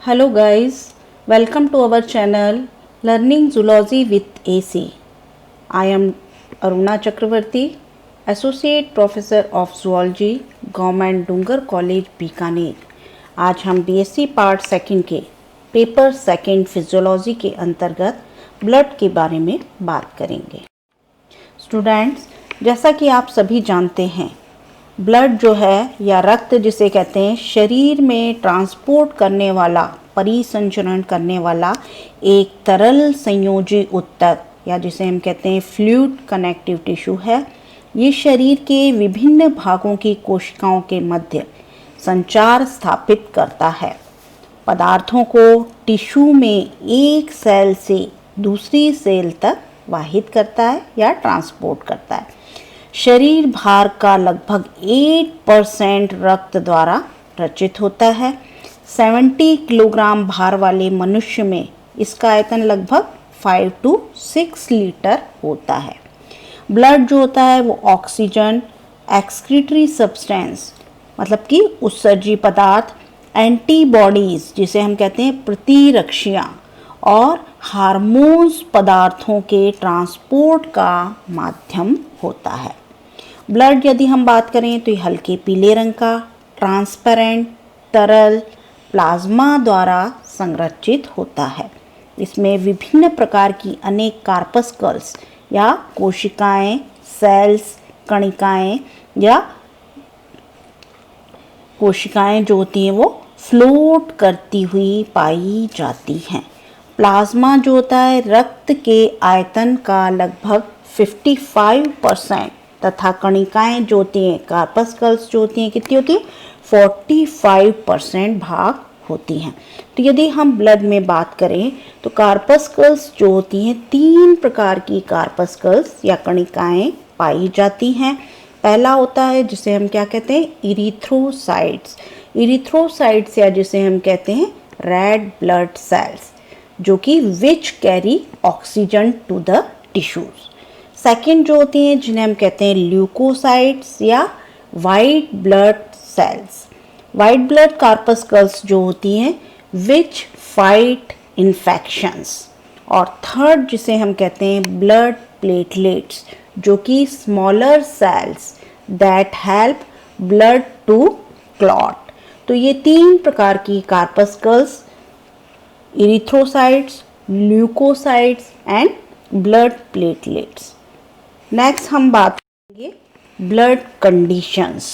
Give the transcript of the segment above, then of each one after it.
Hello guys, welcome to our channel Learning Zoology with AC. I am Aruna Chakravarti, Associate Professor of Zoology, Government Dungar College, Bikaner. आज हम BSc part second के paper second physiology के अंतर्गत blood के बारे में बात करेंगे। स्टूडेंट्स, जैसा कि आप सभी जानते हैं, ब्लड जो है या रक्त जिसे कहते हैं, शरीर में ट्रांसपोर्ट करने वाला, परिसंचरण करने वाला एक तरल संयोजी ऊतक या जिसे हम कहते हैं फ्लूइड कनेक्टिव टिश्यू है। ये शरीर के विभिन्न भागों की कोशिकाओं के मध्य संचार स्थापित करता है। पदार्थों को टिश्यू में एक सेल से दूसरी सेल तक वाहित करता है या ट्रांसपोर्ट करता है। शरीर भार का लगभग 8% रक्त द्वारा रचित होता है। 70 किलोग्राम भार वाले मनुष्य में इसका आयतन लगभग 5 to 6 लीटर होता है। ब्लड जो होता है वो ऑक्सीजन, एक्सक्रीटरी सब्सटेंस मतलब कि उत्सर्जी पदार्थ, एंटीबॉडीज जिसे हम कहते हैं प्रतिरक्षियाँ, और हार्मोन्स पदार्थों के ट्रांसपोर्ट का माध्यम होता है। ब्लड यदि हम बात करें तो ये हल्के पीले रंग का, ट्रांसपेरेंट, तरल प्लाज्मा द्वारा संरचित होता है। इसमें विभिन्न प्रकार की अनेक कार्पस्कल्स या कोशिकाएं, सेल्स, कणिकाएं या कोशिकाएं जो होती हैं वो फ्लोट करती हुई पाई जाती हैं। प्लाज्मा जो होता है रक्त के आयतन का लगभग 55% तथा कणिकाएं जो होती हैं, कार्पस्कल्स जो होती हैं, कितनी होती हैं? 45% भाग होती हैं। तो यदि हम ब्लड में बात करें तो कार्पस्कल्स जो होती हैं, 3 प्रकार की कार्पस्कल्स या कणिकाएं पाई जाती हैं। पहला होता है जिसे हम क्या कहते हैं? इरिथ्रोसाइट्स। इरिथ्रोसाइट्स या जिसे हम कहते हैं रेड ब्लड सेल्स, जो कि which carry oxygen to the tissues. Second जो होती हैं जिन्हें हम कहते हैं ल्यूकोसाइट्स या white blood cells. White blood corpuscles जो होती हैं विच फाइट इन्फेक्शंस। और थर्ड जिसे हम कहते हैं ब्लड प्लेटलेट्स, जो कि smaller cells that help blood to clot. तो ये 3 प्रकार की corpuscles, erythrocytes, leucocytes and blood platelets. Next हम बात करेंगे ब्लड कंडीशंस।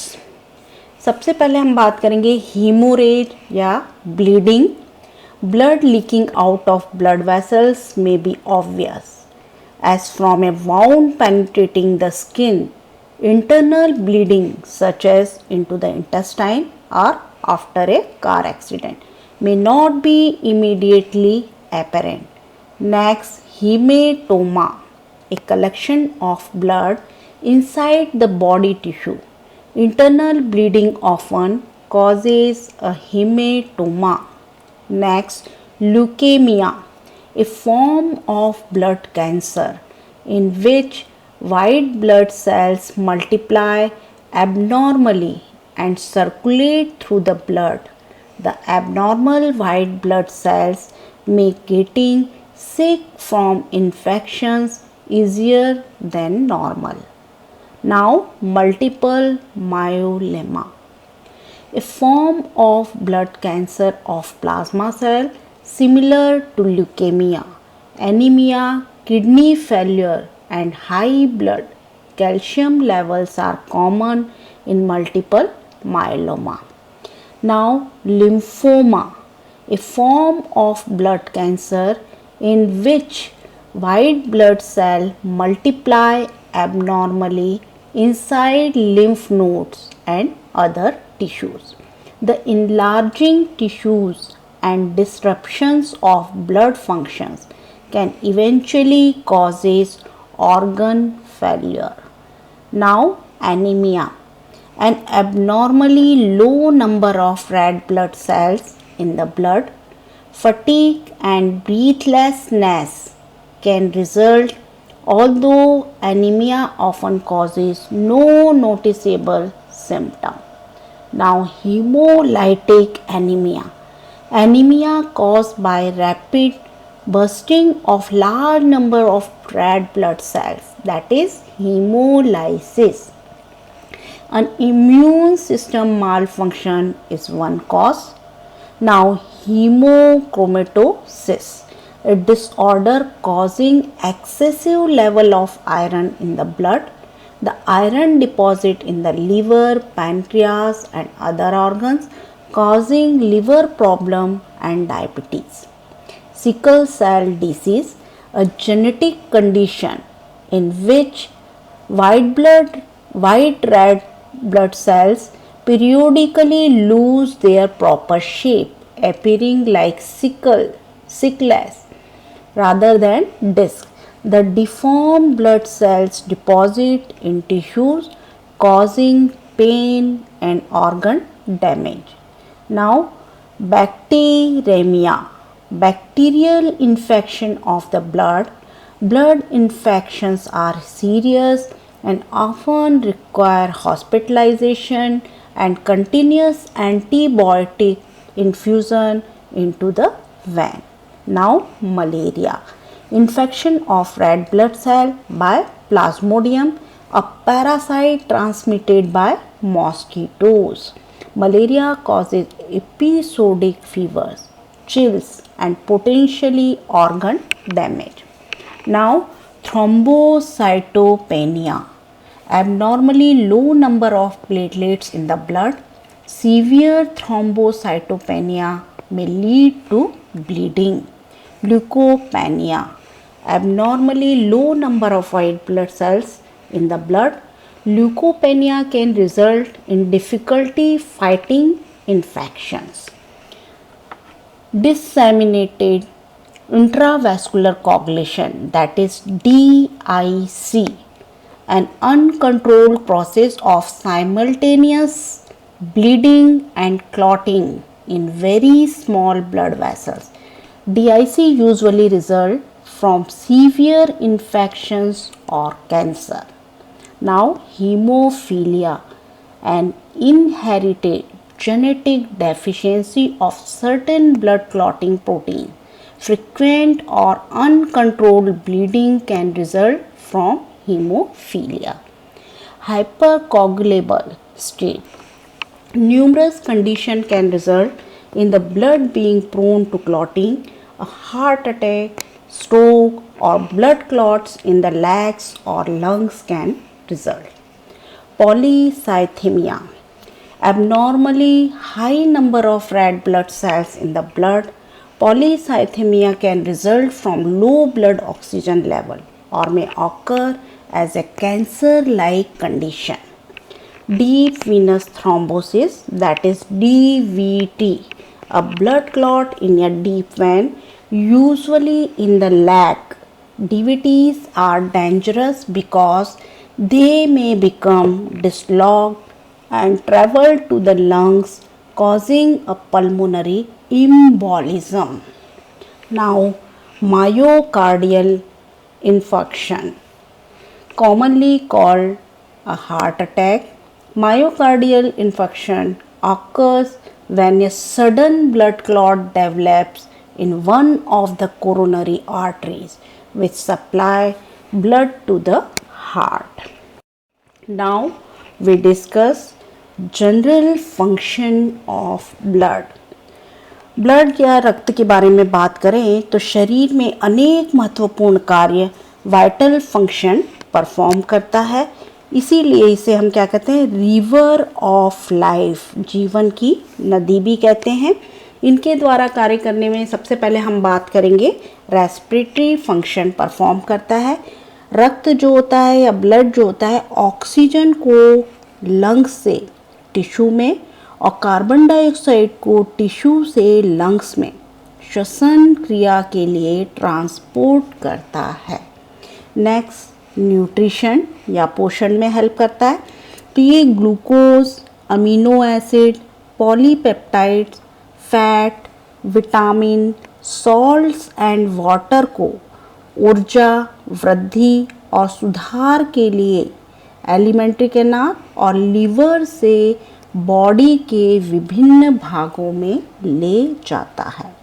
सबसे पहले हम बात करेंगे हीमोरेज या bleeding. Blood leaking out of blood vessels में be obvious as from a wound penetrating the skin. Internal bleeding such as into the intestine or after a car accident may not be immediately apparent. Next, hematoma, a collection of blood inside the body tissue. Internal bleeding often causes a hematoma. Next, leukemia, a form of blood cancer in which white blood cells multiply abnormally and circulate through the blood. The abnormal white blood cells make getting sick from infections easier than normal. Now, multiple myeloma, a form of blood cancer of plasma cell similar to leukemia. Anemia, kidney failure and high blood calcium levels are common in multiple myeloma. Now, lymphoma, a form of blood cancer in which white blood cells multiply abnormally inside lymph nodes and other tissues. The enlarging tissues and disruptions of blood functions can eventually causes organ failure. Now, anemia, an abnormally low number of red blood cells in the blood. Fatigue and breathlessness can result, although anemia often causes no noticeable symptom. Now, hemolytic anemia, Anemia caused by rapid bursting of large number of red blood cells, that is hemolysis. An immune system malfunction is one cause. Now, hemochromatosis, a disorder causing excessive level of iron in the blood. The iron deposit in the liver, pancreas and other organs, causing liver problem and diabetes. Sickle cell disease, a genetic condition in which white red blood cells periodically lose their proper shape, appearing like sickles rather than disc. The deformed blood cells deposit in tissues, causing pain and organ damage. Now, bacteremia, bacterial infection of the blood. Blood infections are serious and often require hospitalization and continuous antibiotic infusion into the vein. Now, malaria, infection of red blood cell by Plasmodium, a parasite transmitted by mosquitoes. Malaria causes episodic fevers, chills and potentially organ damage. Now, thrombocytopenia, abnormally low number of platelets in the blood. Severe thrombocytopenia may lead to bleeding. Leukopenia, abnormally low number of white blood cells in the blood. Leukopenia can result in difficulty fighting infections. Disseminated intravascular coagulation, that is DIC, an uncontrolled process of simultaneous bleeding and clotting in very small blood vessels. DIC usually result from severe infections or cancer. Now, hemophilia, an inherited genetic deficiency of certain blood clotting protein. Frequent or uncontrolled bleeding can result from hemophilia. Hypercoagulable state. Numerous conditions can result in the blood being prone to clotting. A heart attack, stroke or blood clots in the legs or lungs can result. Polycythemia, abnormally high number of red blood cells in the blood. Polycythemia can result from low blood oxygen level or may occur as a cancer-like condition. Deep venous thrombosis, that is DVT, a blood clot in a deep vein, usually in the leg. DVTs are dangerous because they may become dislodged and travel to the lungs, causing a pulmonary embolism. Now, myocardial infarction, commonly called a heart attack. Myocardial infarction occurs when a sudden blood clot develops in one of the coronary arteries which supply blood to the heart. Now we discuss general function of blood या रक्त के बारे में बात करें तो शरीर में अनेक महत्वपूर्ण कार्य वाइटल फंक्शन परफॉर्म करता है, इसीलिए इसे हम क्या कहते हैं, रिवर ऑफ लाइफ, जीवन की नदी भी कहते हैं। इनके द्वारा कार्य करने में सबसे पहले हम बात करेंगे रेस्पिरेटरी फंक्शन परफॉर्म करता है। रक्त जो होता है या ब्लड जो होता है ऑक्सीजन को लंग्स से टिश्यू में और कार्बन डाइऑक्साइड को टिश्यू से लंग्स में श्वसन क्रिया के लिए ट्रांसपोर्ट करता है। नेक्स्ट न्यूट्रिशन या पोषण में हेल्प करता है, तो ये glucose, amino acid, polypeptides, fat, vitamin, salts and water को ऊर्जा, वृद्धि और सुधार के लिए एलिमेंट्री कैनाल और लीवर से बॉडी के विभिन्न भागों में ले जाता है।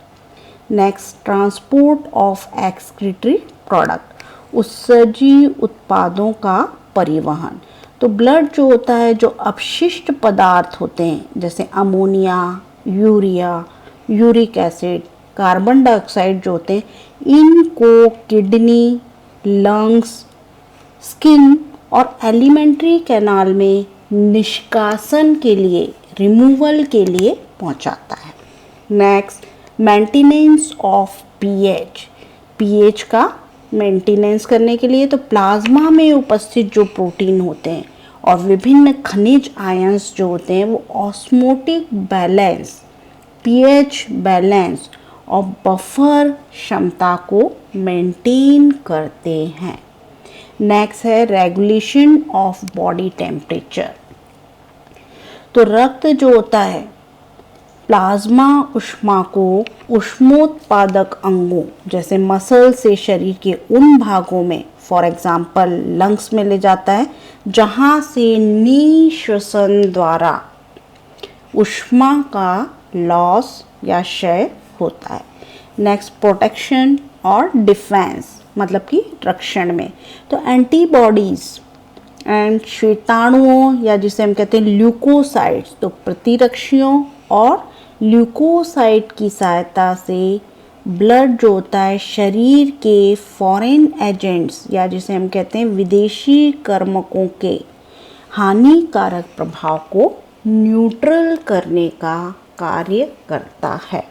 Next, transport of excretory product, उत्सर्जी उत्पादों का परिवहन। तो ब्लड जो होता है, जो अपशिष्ट पदार्थ होते हैं जैसे ammonia, urea, uric acid, carbon dioxide जो होते हैं, इनको किडनी, लंग्स, स्किन और एलिमेंट्री कैनाल में निष्कासन के लिए, रिमूवल के लिए पहुंचाता है। Next, maintenance of pH, pH का मेंटेनेंस करने के लिए तो प्लाज्मा में उपस्थित जो प्रोटीन होते हैं और विभिन्न खनिज आयंस जो होते हैं वो ऑस्मोटिक बैलेंस, पीएच बैलेंस और बफर क्षमता को मेंटेन करते हैं। नेक्स्ट है रेगुलेशन ऑफ बॉडी टेम्परेचर। तो रक्त जो होता है, प्लाज्मा ऊष्मा को ऊष्मोत्पादक अंगों जैसे मसल से शरीर के उन भागों में, फॉर एग्जाम्पल लंग्स में ले जाता है जहाँ से निश्वसन द्वारा ऊष्मा का लॉस या क्षय होता है। नेक्स्ट, प्रोटेक्शन और डिफेंस, मतलब कि रक्षण में। तो एंटीबॉडीज एंड श्वेताणुओं या जिसे हम कहते हैं ल्यूकोसाइट्स, तो प्रतिरक्षियों और ल्यूकोसाइट की सहायता से ब्लड जो होता है शरीर के फॉरेन एजेंट्स या जिसे हम कहते हैं विदेशी कर्मकों के हानिकारक प्रभाव को न्यूट्रल करने का कार्य करता है।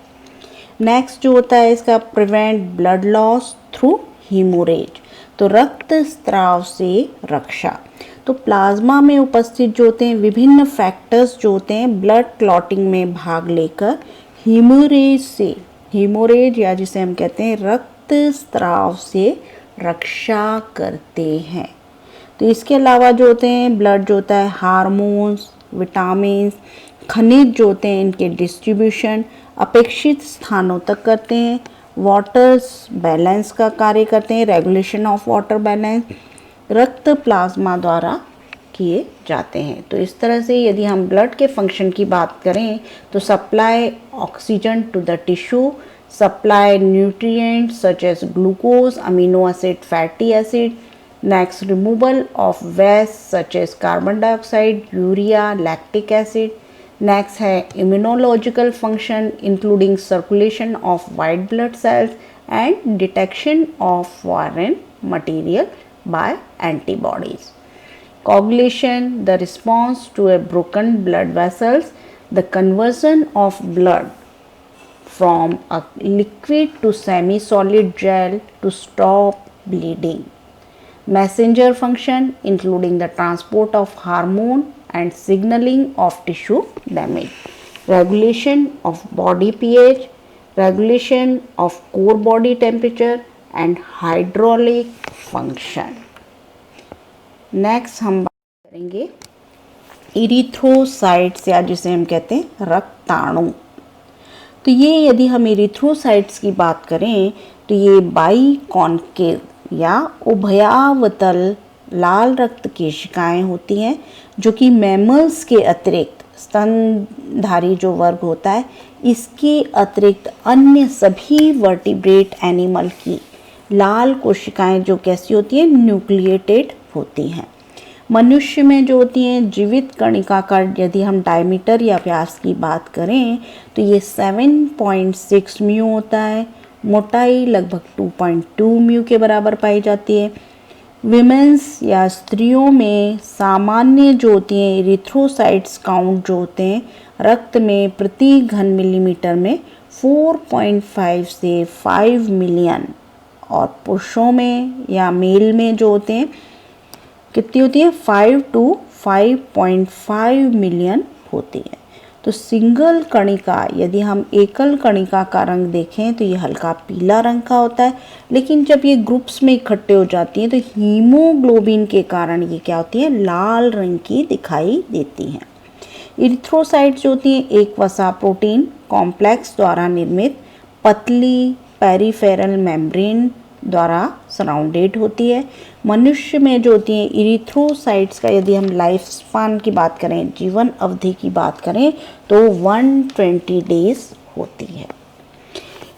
नेक्स्ट जो होता है इसका, prevent blood loss through haemorrhage, तो रक्त स्त्राव से रक्षा। तो प्लाज्मा में उपस्थित जो होते हैं विभिन्न फैक्टर्स जो होते हैं ब्लड क्लॉटिंग में भाग लेकर हीमोरेज से, हीमोरेज या जिसे हम कहते हैं रक्त स्त्राव से रक्षा करते हैं। तो इसके अलावा जो होते हैं ब्लड जो होता है हार्मोन्स, विटामिन्स, खनिज जो होते हैं इनके डिस्ट्रीब्यूशन अपेक्षित स्थानों तक करते हैं। वाटर्स बैलेंस का कार्य करते हैं, रेगुलेशन ऑफ वाटर बैलेंस रक्त प्लाज्मा द्वारा किए जाते हैं। तो इस तरह से यदि हम ब्लड के फंक्शन की बात करें तो supply oxygen to the tissue, supply nutrients such as glucose, amino acid, fatty acid. Next, removal of waste such as carbon dioxide, urea, lactic acid. Next है immunological function including circulation of white blood cells and detection of foreign material by antibodies. Coagulation, the response to a broken blood vessels, the conversion of blood from a liquid to semi-solid gel to stop bleeding. Messenger function including the transport of hormone and signaling of tissue damage. Regulation of body pH, regulation of core body temperature and hydraulic function. Next हम बात करेंगे erythrocytes या जिसे हम कहते हैं रक्ताणु। तो ये यदि हम इरिथ्रोसाइट्स की बात करें तो ये बाई कॉन्केव या उभयावतल लाल रक्त केशिकाएं होती हैं जो कि मैमल्स के अतिरिक्त स्तनधारी जो वर्ग होता है इसके अतिरिक्त अन्य सभी वर्टिब्रेट एनिमल की लाल कोशिकाएं जो कैसी होती हैं, न्यूक्लिएटेड होती हैं। मनुष्य में जो होती हैं जीवित कणिका का यदि हम डायमीटर या व्यास की बात करें तो ये 7.6 म्यू होता है, मोटाई लगभग 2.2 म्यू के बराबर पाई जाती है। विमेंस या स्त्रियों में सामान्य जो होती हैं इरिथ्रोसाइट्स काउंट जो होते हैं रक्त में प्रति घन मिलीमीटर में 4.5 से 5 मिलियन और पुरुषों में या मेल में जो होते हैं कितनी होती है 5 to 5.5 मिलियन होती है। तो सिंगल कणिका यदि हम एकल कणिका का रंग देखें तो ये हल्का पीला रंग का होता है, लेकिन जब ये ग्रुप्स में इकट्ठे हो जाती हैं तो हीमोग्लोबिन के कारण ये क्या होती है लाल रंग की दिखाई देती हैं। इरिथ्रोसाइट जो होती हैं एक वसा प्रोटीन कॉम्प्लेक्स द्वारा निर्मित पतली पेरिफेरल मेम्ब्रेन द्वारा सराउंडेड होती है। मनुष्य में जो होती हैं इरिथ्रोसाइट्स का यदि हम लाइफ स्पान की बात करें, जीवन अवधि की बात करें, तो 120 डेज होती है।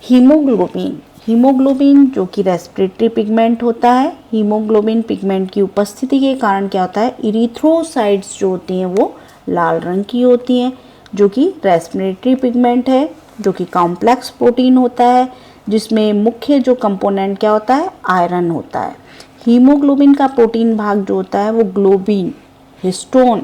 हीमोग्लोबिन, हीमोग्लोबिन जो कि रेस्पिरेटरी पिगमेंट होता है। हीमोग्लोबिन पिगमेंट की उपस्थिति के कारण क्या होता है, इरिथ्रोसाइट्स जो होती हैं वो लाल रंग की होती हैं, जो कि रेस्पिरेटरी पिगमेंट है, जो कि कॉम्प्लेक्स प्रोटीन होता है, जिसमें मुख्य जो कंपोनेंट क्या होता है, आयरन होता है। हीमोग्लोबिन का प्रोटीन भाग जो होता है वो ग्लोबिन, हिस्टोन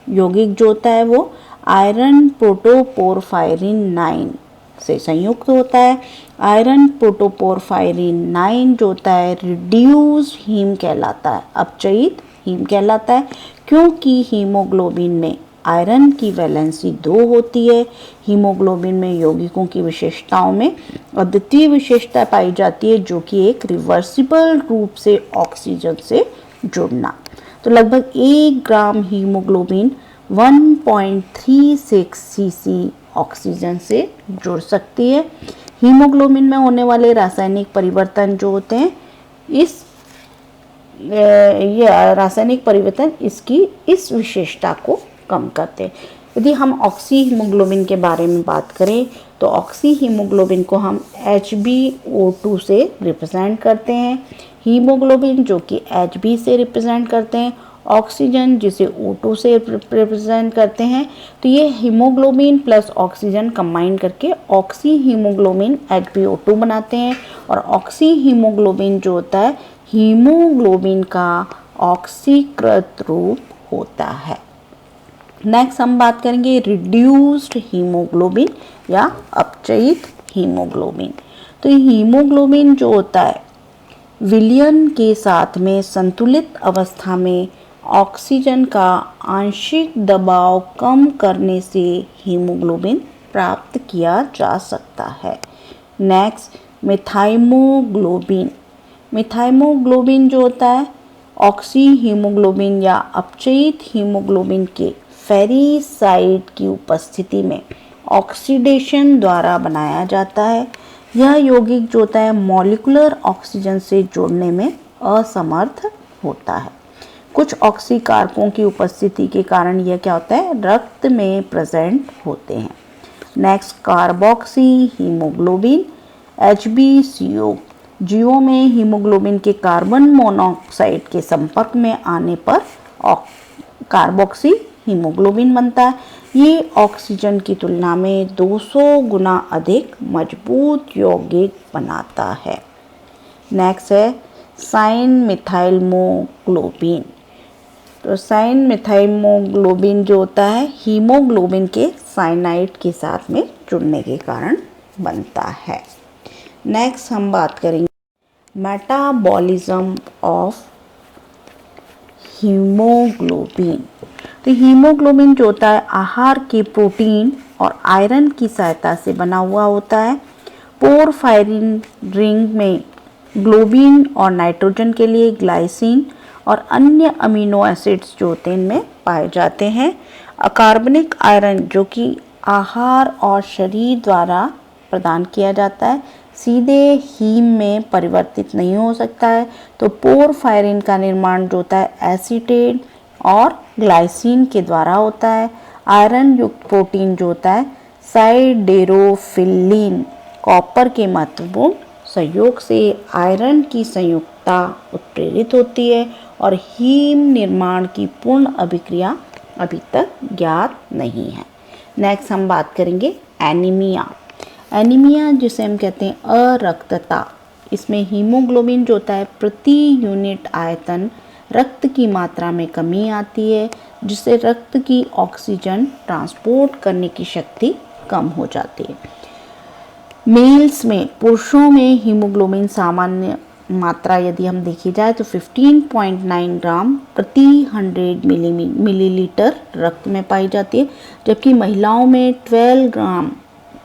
यौगिक जो होता है वो आयरन प्रोटोपोरफायरिन 9 से संयुक्त होता है। आयरन प्रोटोपोरफायरिन 9 जो होता है रिड्यूस्ड हीम कहलाता है, अपचयित हीम कहलाता है, क्योंकि हीमोग्लोबिन में आयरन की वैलेंसी 2 होती है। हीमोग्लोबिन में यौगिकों की विशेषताओं में अद्वितीय विशेषता पाई जाती है, जो कि एक रिवर्सिबल रूप से ऑक्सीजन से जुड़ना। तो लगभग 1 ग्राम हीमोग्लोबिन 1.36 सीसी ऑक्सीजन से जुड़ सकती है। हीमोग्लोबिन में होने वाले रासायनिक परिवर्तन जो होते हैं, ये रासायनिक परिवर्तन इसकी इस विशेषता को कम करते हैं। यदि हम ऑक्सी हीमोग्लोबिन के बारे में बात करें, तो ऑक्सी हीमोग्लोबिन को हम HbO2 से रिप्रेजेंट करते हैं। हीमोग्लोबिन जो कि Hb से रिप्रेजेंट करते हैं, ऑक्सीजन जिसे O2 से रिप्रेजेंट करते हैं। तो ये हीमोग्लोबिन प्लस ऑक्सीजन कंबाइन करके ऑक्सी हीमोग्लोबिन HbO2 बनाते हैं। और ऑक्सी हीमोग्लोबिन जो होता है हीमोग्लोबिन का ऑक्सीकृत रूप होता है। नेक्स्ट हम बात करेंगे रिड्यूस्ड हीमोग्लोबिन या अपचयित हीमोग्लोबिन। तो हीमोग्लोबिन जो होता है विलयन के साथ में संतुलित अवस्था में ऑक्सीजन का आंशिक दबाव कम करने से हीमोग्लोबिन प्राप्त किया जा सकता है। नेक्स्ट मिथाइमोग्लोबिन। मिथाइमोग्लोबिन जो होता है ऑक्सी हीमोग्लोबिन या अपचयित हीमोग्लोबिन के फेरिसाइड की उपस्थिति में ऑक्सीडेशन द्वारा बनाया जाता है। यह यौगिक जो होता है मॉलिक्यूलर ऑक्सीजन से जोड़ने में असमर्थ होता है। कुछ ऑक्सीकारकों की उपस्थिति के कारण यह क्या होता है, रक्त में प्रेजेंट होते हैं। Next carboxy haemoglobin HbCO। जीओ में हीमोग्लोबिन के कार्बन मोनोऑक्साइड के संपर्क में आने पर कार्बोक्सी हीमोग्लोबिन बनता है। ये ऑक्सीजन की तुलना में 200 गुना अधिक मजबूत यौगिक बनाता है। नेक्स्ट है साइन मिथाइलमोग्लोबिन। तो साइन मिथाइलमोग्लोबिन जो होता है हीमोग्लोबिन के साइनाइड के साथ में जुड़ने के कारण बनता है। नेक्स्ट हम बात करेंगे मेटाबॉलिज्म ऑफ हीमोग्लोबिन। तो हीमोग्लोबिन जो होता है आहार के प्रोटीन और आयरन की सहायता से बना हुआ होता है। पोरफायरिन रिंग में ग्लोबिन और नाइट्रोजन के लिए ग्लाइसिन और अन्य अमीनो एसिड्स जो होते हैं इनमें पाए जाते हैं। अकार्बनिक आयरन जो कि आहार और शरीर द्वारा प्रदान किया जाता है, सीधे हीम में परिवर्तित नहीं हो सकता है। तो पोरफायरिन का निर्माण जो होता है एसीटेट और ग्लाइसिन के द्वारा होता है। आयरन युक्त प्रोटीन जो होता है साइडेरोफिलिन कॉपर के महत्वपूर्ण सहयोग से आयरन की संयुक्तता उत्प्रेरित होती है और हीम निर्माण की पूर्ण अभिक्रिया अभी तक ज्ञात नहीं है। नेक्स्ट हम बात करेंगे एनीमिया। एनीमिया जिसे हम कहते हैं अरक्तता, इसमें हीमोग्लोबिन जो होता है प्रति यूनिट आयतन रक्त की मात्रा में कमी आती है, जिससे रक्त की ऑक्सीजन ट्रांसपोर्ट करने की शक्ति कम हो जाती है। मेल्स में, पुरुषों में हीमोग्लोबिन सामान्य मात्रा यदि हम देखी जाए तो 15.9 ग्राम प्रति 100 मिलीलीटर रक्त में पाई जाती है, जबकि महिलाओं में 12 ग्राम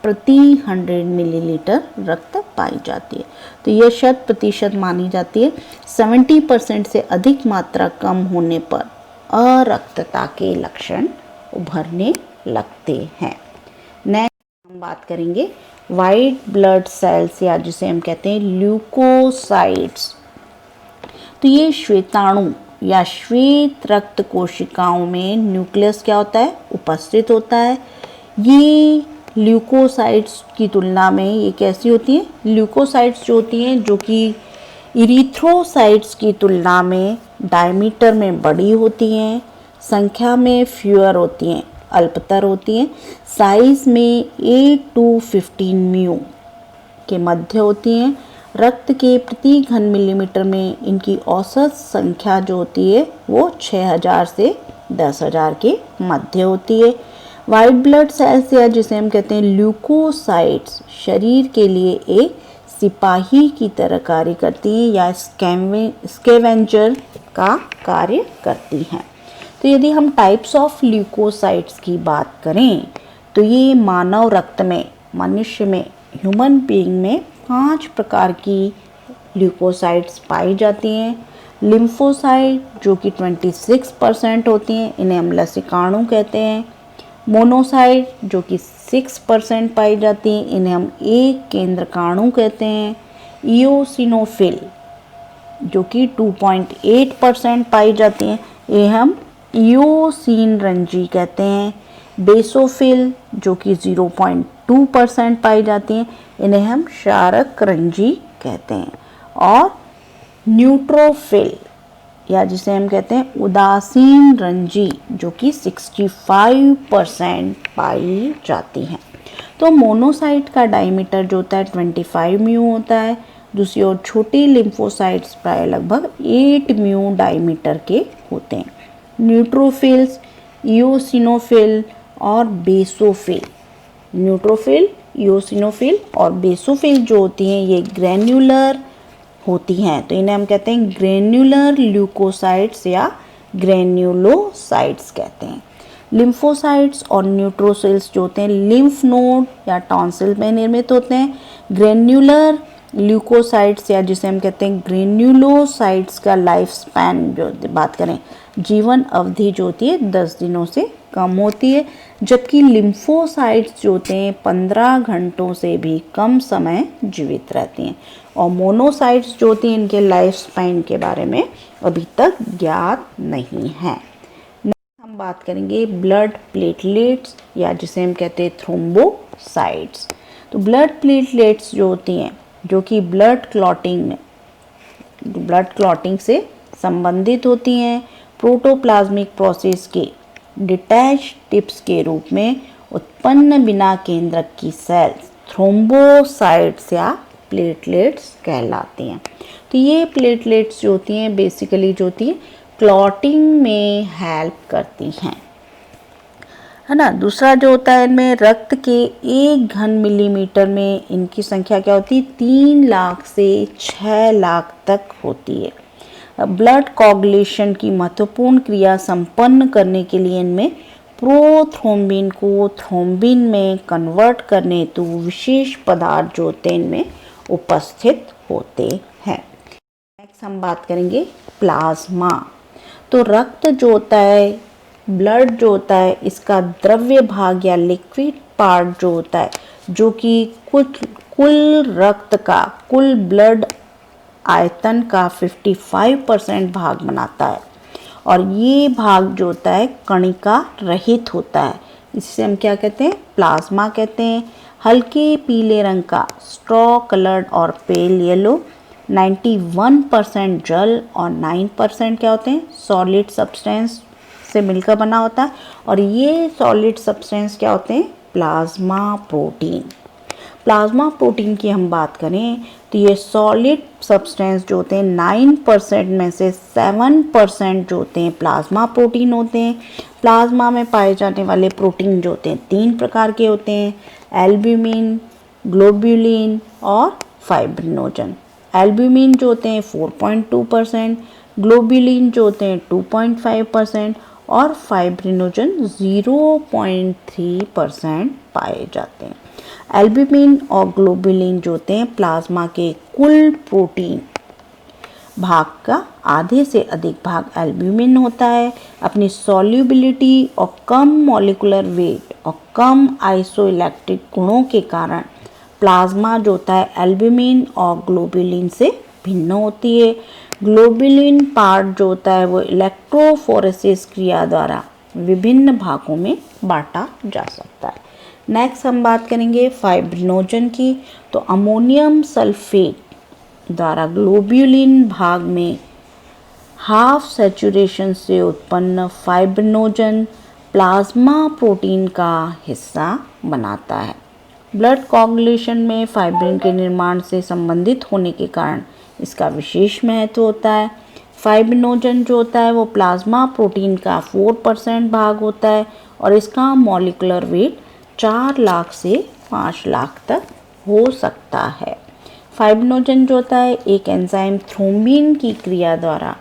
प्रति 100 मिलीलीटर रक्त पाई जाती है। तो यह 100% मानी जाती है। 70% से अधिक मात्रा कम होने पर अरक्तता के लक्षण उभरने लगते हैं। नेक्स्ट हम बात करेंगे वाइट ब्लड सेल्स या जिसे हम कहते हैं ल्यूकोसाइट्स। तो ये श्वेताणु या श्वेत रक्त कोशिकाओं में न्यूक्लियस क्या होता है, उपस्थित होता है। ये ल्यूकोसाइट्स की तुलना में ये कैसी होती हैं, ल्यूकोसाइट्स जो होती हैं जो कि इरिथ्रोसाइट्स की तुलना में डायमीटर में बड़ी होती हैं, संख्या में फ्यूअर होती हैं, अल्पतर होती हैं, साइज में 8 to 15 म्यू के मध्य होती हैं। रक्त के प्रति घन मिलीमीटर में इनकी औसत संख्या जो होती है वो 6000 से 10,000 के मध्य होती है। वाइट ब्लड सेल्स या जिसे हम कहते हैं ल्यूकोसाइट्स शरीर के लिए एक सिपाही की तरह कार्य करती हैं या स्कैवेंजर का कार्य करती हैं। तो यदि हम टाइप्स ऑफ ल्यूकोसाइट्स की बात करें तो ये मानव रक्त में, मनुष्य में, ह्यूमन बीइंग में 5 प्रकार की ल्यूकोसाइट्स पाई जाती हैं। लिम्फोसाइट जो कि 26% होती हैं, इन्हें हम लसिकाणु कहते हैं। मोनोसाइट जो कि 6% पाई जाती हैं, इन्हें हम एक केंद्रकाणु कहते हैं। इओसिनोफिल जो कि 2.8% पाई जाती हैं, ये हम इओसिन रंजी कहते हैं। बेसोफिल जो कि 0.2% पाई जाती हैं, इन्हें हम क्षारक रंजी कहते हैं। और न्यूट्रोफिल या जिसे हम कहते हैं उदासीन रंजी जो कि 65% पाई जाती हैं। तो मोनोसाइट का डायमीटर जो होता है 25 म्यू होता है। दूसरी ओर छोटी लिम्फोसाइट्स प्राय लगभग 8 म्यू डायमीटर के होते हैं। न्यूट्रोफिल्स, इओसिनोफिल और बेसोफिल, न्यूट्रोफिल, इओसिनोफिल और बेसोफिल जो होती हैं ये ग्रैन्युलर होती हैं, तो इन्हें हम कहते हैं ग्रैन्युलर ल्यूकोसाइट्स या ग्रैन्युलोसाइट्स कहते हैं। लिम्फोसाइट्स और न्यूट्रोसिल्स जो होते हैं लिम्फ नोड या टॉन्सिल में निर्मित होते हैं। ग्रैन्युलर ल्यूकोसाइट्स या जिसे हम कहते हैं ग्रैन्युलोसाइट्स का लाइफ स्पैन जो बात करें, जीवन अवधि जो होती है 10 दिनों से कम होती है, जबकि लिम्फोसाइट्स जो होते हैं 15 घंटों से भी कम समय जीवित रहती हैं। और मोनोसाइट्स जो होती हैं इनके लाइफ स्पैन के बारे में अभी तक ज्ञात नहीं है। हम बात करेंगे ब्लड प्लेटलेट्स या जिसे हम कहते हैं थ्रोम्बोसाइट्स। तो ब्लड प्लेटलेट्स जो होती हैं जो कि ब्लड क्लॉटिंग से संबंधित होती हैं, प्रोटोप्लाज्मिक प्रोसेस के डिटैच टिप्स के रूप में उत्पन्न बिना केंद्रक की सेल्स थ्रोम्बोसाइट्स या प्लेटलेट्स कहलाती हैं। तो ये प्लेटलेट्स जो होती हैं बेसिकली जो होती है क्लॉटिंग में हेल्प करती हैं, है ना। दूसरा जो होता है इनमें रक्त के 1 घन मिलीमीटर में इनकी संख्या क्या होती है 3 लाख से 6 लाख तक होती है। ब्लड कोगुलेशन की महत्वपूर्ण क्रिया संपन्न करने के लिए इनमें प्रोथ्रोम्बिन को थ्रोम्बिन में कन्वर्ट करने हेतु विशेष पदार्थ जो होते हैं इनमें उपस्थित होते हैं। नेक्स्ट हम बात करेंगे प्लाज्मा। तो रक्त जो होता है, ब्लड जो होता है, इसका द्रव्य भाग या लिक्विड पार्ट जो होता है जो कि कुल रक्त का, कुल ब्लड आयतन का 55% भाग बनाता है। और ये भाग जो होता है कणिका रहित होता है, इससे हम क्या कहते हैं प्लाज्मा कहते हैं। हल्के पीले रंग का स्ट्रॉ कलर्ड और पेल येलो, 91% जल और 9% क्या होते हैं सॉलिड सब्सटेंस से मिलकर बना होता है। और ये सॉलिड सब्सटेंस क्या होते हैं प्लाज्मा प्रोटीन। प्लाज्मा प्रोटीन की हम बात करें तो ये सॉलिड सब्सटेंस जो होते हैं 9% में से 7% जो होते हैं प्लाज्मा प्रोटीन होते हैं। प्लाज्मा में पाए जाने वाले प्रोटीन जो होते हैं 3 प्रकार के होते हैं, एल्ब्यूमिन, ग्लोब्यूलिन और फाइब्रिनोजन। एल्ब्यूमिन जो होते हैं 4.2%, ग्लोब्यूलिन जो होते हैं 2.5% और फाइब्रिनोजन 0.3% पाए जाते हैं। एल्ब्यूमिन और ग्लोब्यूलिन जो होते हैं प्लाज्मा के कुल प्रोटीन भाग का आधे से अधिक भाग एल्ब्यूमिन होता है। अपनी सॉल्युबिलिटी और कम मॉलिक्यूलर वेट और कम आइसोइलेक्ट्रिक गुणों के कारण प्लाज्मा जो होता है एल्ब्यूमिन और ग्लोब्यूलिन से भिन्न होती है। ग्लोबुलिन पार्ट जो होता है वो इलेक्ट्रोफोरेसिस क्रिया द्वारा विभिन्न भागों में बांटा जा सकता है। नेक्स्ट हम बात करेंगे फाइब्रिनोजन की। तो अमोनियम सल्फेट द्वारा ग्लोबुलिन भाग में हाफ सैचुरेशन से उत्पन्न फाइब्रिनोजन प्लाज्मा प्रोटीन का हिस्सा बनाता है। ब्लड कोagulation में फाइब्रिन के निर्माण से संबंधित होने के कारण इसका विशेष महत्व होता है। फाइब्रिनोजन जो होता है वो प्लाज्मा प्रोटीन का 4% भाग होता है और इसका मॉलिक्यूलर वेट 4 लाख से 5 लाख तक हो सकता है। फाइब्रिनोजन जो होता है एक एंजाइम थ्रोम्बिन की क्रिया द्वारा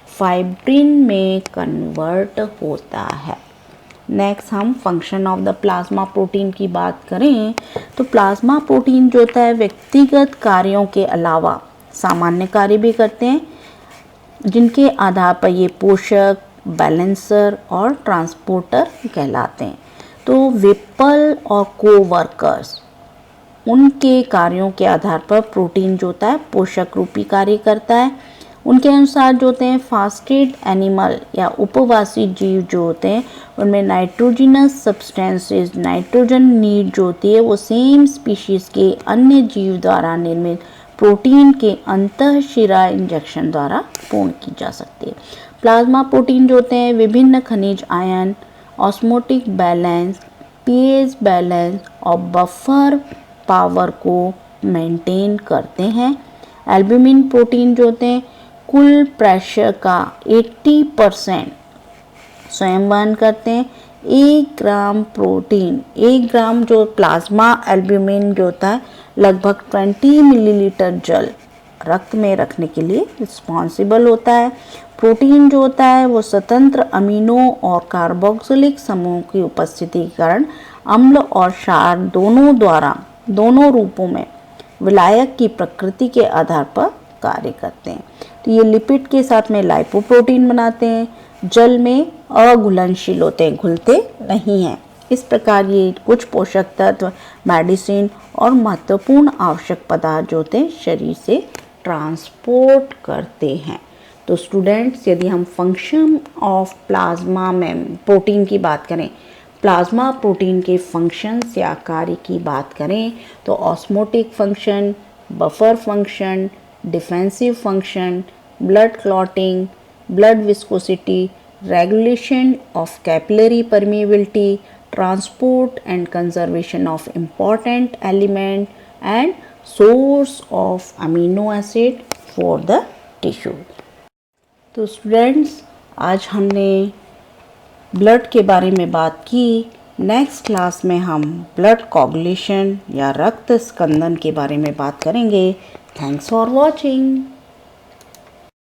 फाइब्रिन में कन्वर्ट होता है। नेक्स्ट हम function of the plasma protein की बात करें तो प्लाज्मा प्रोटीन जो होता है व्यक्तिगत कार्यों के अलावा सामान्य कार्य भी करते हैं, जिनके आधार पर ये पोषक, बैलेंसर और ट्रांसपोर्टर कहलाते हैं। तो विपल और कोवर्कर्स उनके कार्यों के आधार पर प्रोटीन जो होता है पोषक रूपी कार्य करता है। उनके अनुसार जो होते हैं फास्टेड एनिमल या उपवासी जीव जो होते हैं उनमें नाइट्रोजिनस सब्सटेंसेस, नाइट्रोजन नीड जो होती है वो सेम स्पीशीज के अन्य जीव द्वारा निर्मित प्रोटीन के अंतःशिरा इंजेक्शन द्वारा पूर्ण की जा सकती है। प्लाज्मा प्रोटीन जो होते हैं विभिन्न खनिज ion, osmotic balance, pH balance और बफर पावर को मेंटेन करते हैं। एल्ब्यूमिन प्रोटीन जो होते हैं कुल प्रेशर का 80% स्वयं वहन करते हैं। 1 ग्राम प्रोटीन, 1 ग्राम जो प्लाज्मा एल्ब्यूमिन जो होता है लगभग 20 मिलीलीटर जल रक्त में रखने के लिए रिस्पॉन्सिबल होता है। प्रोटीन जो होता है वो स्वतंत्र अमीनो और कार्बोक्सिलिक समूह की उपस्थिति के कारण अम्ल और क्षार दोनों रूपों में विलायक की प्रकृति के आधार पर कार्य करते हैं। तो ये लिपिड के साथ में लाइपोप्रोटीन बनाते हैं, जल में अघुलनशील होते हैं, घुलते नहीं हैं। इस प्रकार ये कुछ पोषक तत्व, मेडिसिन और महत्वपूर्ण आवश्यक पदार्थ जो होते हैं शरीर से ट्रांसपोर्ट करते हैं। तो स्टूडेंट्स यदि हम फंक्शन ऑफ प्लाज्मा में प्रोटीन की बात करें, प्लाज्मा प्रोटीन के फंक्शंस या कार्य की बात करें तो osmotic function, buffer function, defensive function, blood clotting, blood viscosity, regulation of capillary permeability, transport and conservation of important element and source of amino acid for the tissue। तो students आज हमने ब्लड के बारे में बात की। नेक्स्ट क्लास में हम ब्लड कोagulation या रक्त स्कंदन के बारे में बात करेंगे। Thanks for watching.